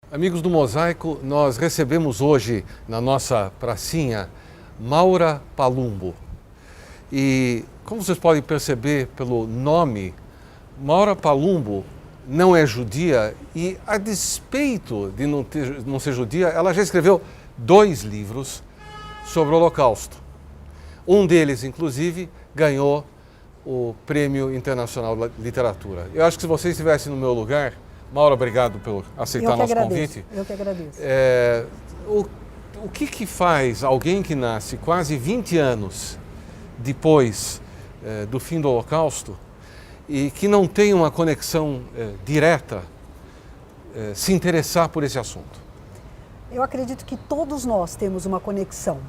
Amigos do Mosaico, nós recebemos hoje na nossa pracinha Maura Palumbo. E como vocês podem perceber pelo nome, Maura Palumbo não é judia e, a despeito de não ser judia, ela já escreveu 2 livros sobre o Holocausto. Um deles, inclusive, ganhou o Prêmio Internacional de Literatura. Eu acho que se vocês estivessem no meu lugar, Maura, obrigado por aceitar nosso convite. Eu que agradeço. O que faz alguém que nasce quase 20 anos depois do fim do Holocausto e que não tem uma conexão direta se interessar por esse assunto? Eu acredito que todos nós temos uma conexão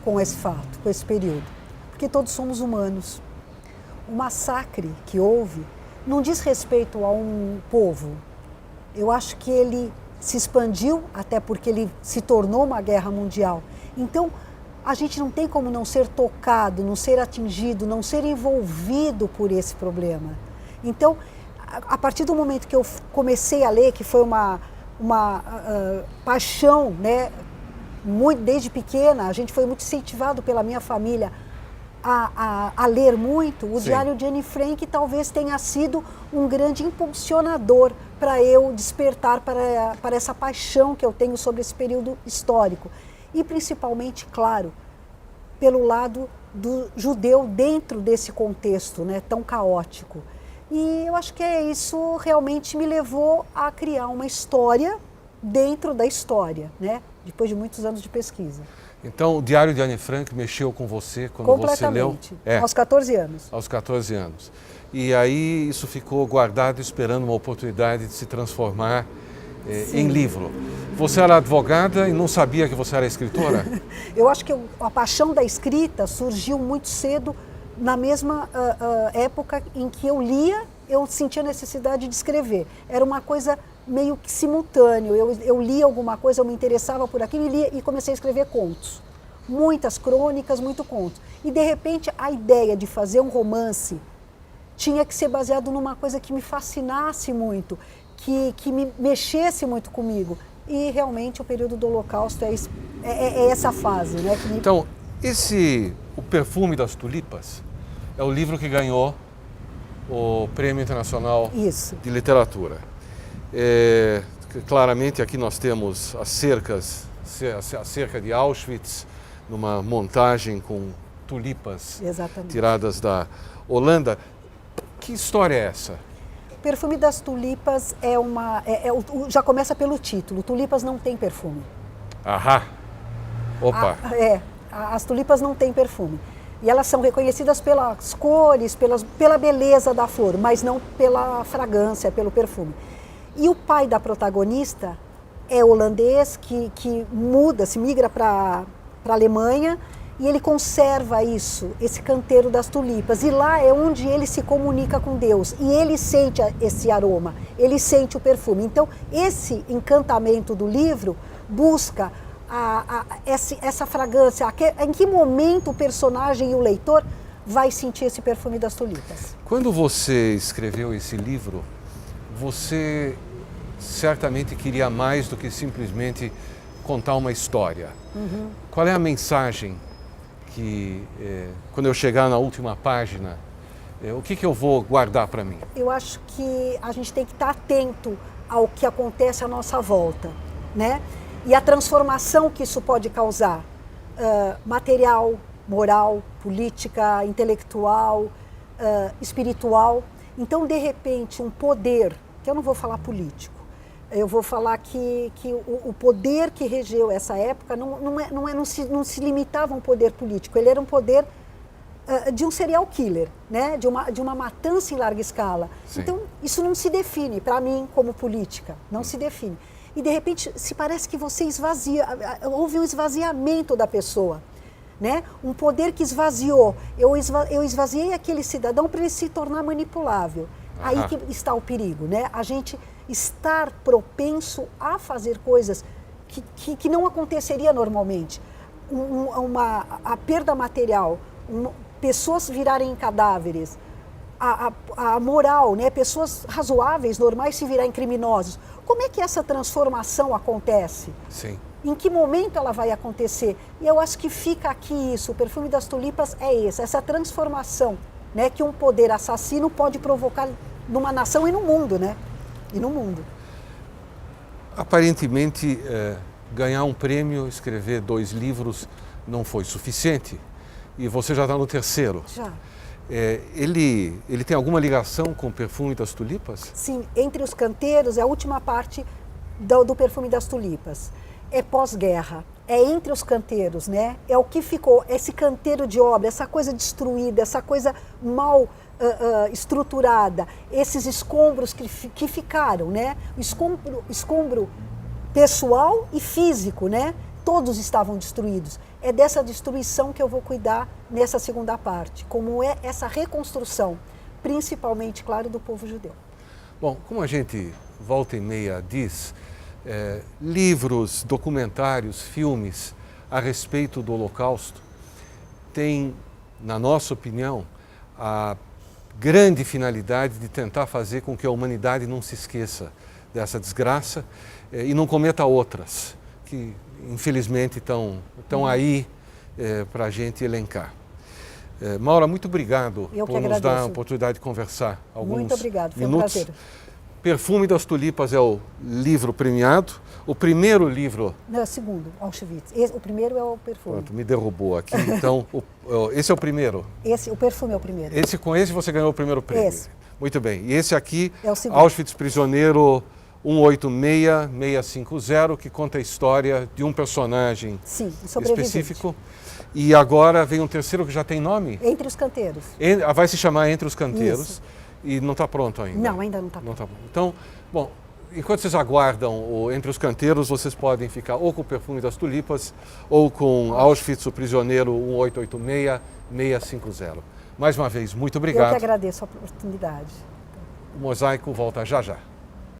com esse fato, com esse período, porque todos somos humanos. O massacre que houve não diz respeito a um povo. Eu acho que ele se expandiu, até porque ele se tornou uma guerra mundial. Então, a gente não tem como não ser tocado, não ser atingido, não ser envolvido por esse problema. Então, a partir do momento que eu comecei a ler, que foi uma paixão, né? Desde pequena, a gente foi muito incentivado pela minha família a ler muito. O Diário de Anne Frank talvez tenha sido um grande impulsionador para eu despertar para essa paixão que eu tenho sobre esse período histórico. E principalmente, claro, pelo lado do judeu dentro desse contexto, né, tão caótico. E eu acho que isso realmente me levou a criar uma história dentro da história, né, depois de muitos anos de pesquisa. Então, o Diário de Anne Frank mexeu com você quando você leu? Completamente, aos 14 anos. Aos 14 anos. E aí isso ficou guardado esperando uma oportunidade de se transformar em livro. Você era advogada e não sabia que você era escritora? Eu acho que a paixão da escrita surgiu muito cedo, na mesma época em que eu lia, eu sentia necessidade de escrever. Era uma coisa meio que simultâneo. Eu lia alguma coisa, eu me interessava por aquilo e lia e comecei a escrever contos. Muitas crônicas, muito contos. E de repente a ideia de fazer um romance tinha que ser baseado numa coisa que me fascinasse muito, que me mexesse muito comigo. E realmente o período do Holocausto é essa fase, né? Então, O Perfume das Tulipas é o livro que ganhou o Prêmio Internacional de Literatura. Claramente aqui nós temos a cerca de Auschwitz, numa montagem com tulipas tiradas da Holanda. Que história é essa? Perfume das Tulipas já começa pelo título. Tulipas não têm perfume. Ahá! Opa! As tulipas não têm perfume. E elas são reconhecidas pelas cores, pela beleza da flor, mas não pela fragrância, pelo perfume. E o pai da protagonista é holandês, que migra para a Alemanha, e ele conserva esse canteiro das tulipas. E lá é onde ele se comunica com Deus. E ele sente esse aroma, ele sente o perfume. Então, esse encantamento do livro busca essa fragrância. Em que momento o personagem e o leitor vai sentir esse perfume das tulipas? Quando você escreveu esse livro, você certamente queria mais do que simplesmente contar uma história. Uhum. Qual é a mensagem que, quando eu chegar na última página, o que eu vou guardar para mim? Eu acho que a gente tem que estar atento ao que acontece à nossa volta, né? E a transformação que isso pode causar, material, moral, política, intelectual, espiritual. Então, de repente, um poder, que eu não vou falar político, eu vou falar que o poder que regeu essa época não se limitava a um poder político, ele era um poder de um serial killer, né? de uma matança em larga escala. Sim. Então, isso não se define, para mim, como política, não se define. E, de repente, se parece que você houve um esvaziamento da pessoa, né? Um poder que esvaziou. Eu esvaziei aquele cidadão para ele se tornar manipulável. Aí que está o perigo, né? A gente estar propenso a fazer coisas que não aconteceria normalmente. A perda material, pessoas virarem cadáveres, a moral, né? Pessoas razoáveis, normais, se virarem criminosos. Como é que essa transformação acontece? Sim. Em que momento ela vai acontecer? E eu acho que fica aqui isso, o Perfume das Tulipas é essa transformação, né, que um poder assassino pode provocar numa nação e no mundo, né? E no mundo. Aparentemente, ganhar um prêmio, escrever 2 livros não foi suficiente. E você já está no 3º. Já. Ele tem alguma ligação com o Perfume das Tulipas? Sim, Entre os Canteiros é a última parte do Perfume das Tulipas. É pós-guerra, é entre os canteiros, né? É o que ficou, esse canteiro de obra, essa coisa destruída, essa coisa mal estruturada, esses escombros que ficaram, né? Escombro pessoal e físico, né? Todos estavam destruídos. É dessa destruição que eu vou cuidar nessa segunda parte, como é essa reconstrução, principalmente, claro, do povo judeu. Bom, como a gente volta e meia diz, livros, documentários, filmes a respeito do Holocausto têm, na nossa opinião, a grande finalidade de tentar fazer com que a humanidade não se esqueça dessa desgraça e não cometa outras, que infelizmente estão aí para a gente elencar. Maura, muito obrigado por nos dar a oportunidade de conversar alguns Muito obrigado, foi minutos. um prazer. Perfume das Tulipas é o livro premiado. O primeiro livro... Não, é o segundo, Auschwitz. O primeiro é o Perfume. Pronto, me derrubou aqui. Então, esse é o primeiro? O Perfume é o primeiro. Com esse você ganhou o primeiro prêmio? Esse. Muito bem. E esse aqui, é o segundo. Auschwitz Prisioneiro 186-650, que conta a história de um personagem específico. E agora vem um terceiro que já tem nome? Entre os Canteiros. Vai se chamar Entre os Canteiros. Isso. E não está pronto ainda? Não, ainda não está pronto. Tá. Então, bom, enquanto vocês aguardam Entre os Canteiros, vocês podem ficar ou com o Perfume das Tulipas ou com Auschwitz, o Prisioneiro 1886650. Mais uma vez, muito obrigado. Eu que agradeço a oportunidade. O Mosaico volta já já.